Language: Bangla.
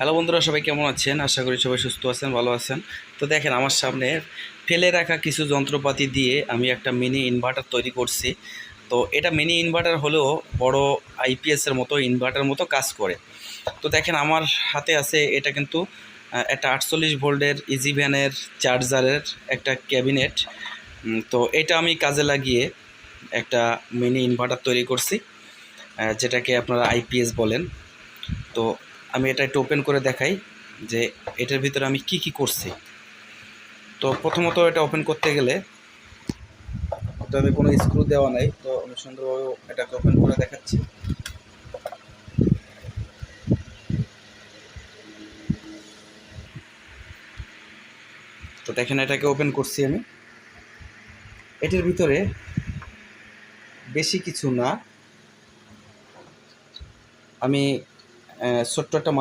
হ্যালো বন্ধুরা, সবাই কেমন আছেন? আশা করি সবাই সুস্থ আছেন, ভালো আছেন। তো দেখেন, আমার সামনে ফেলে রাখা কিছু যন্ত্রপাতি দিয়ে আমি একটা মিনি ইনভার্টার তৈরি করছি। তো এটা মিনি ইনভার্টার হলেও বড় আইপিএসের মতো ইনভার্টার মতো কাজ করে। তো দেখেন, আমার হাতে আছে এটা কিন্তু একটা 48 ভোল্টের ইজি ভ্যানের চার্জারের একটা ক্যাবিনেট। তো এটা আমি কাজে লাগিয়ে একটা মিনি ইনভার্টার তৈরি করছি, যেটাকে আপনারা আইপিএস বলেন। তো আমি এটা একটু ওপেন করে দেখাই যে এটার ভিতরে আমি কি কি করছি। তো প্রথমত এটা ওপেন করতে গেলে এটাতে কোনো স্ক্রু দেওয়া নাই, তো আমি সুন্দরভাবে এটাকে ওপেন করে দেখাচ্ছি। তো দেখেন, এটাকে ওপেন করছি আমি। এটার ভিতরে বেশি কিছু না, আমি ছোট্ট একটা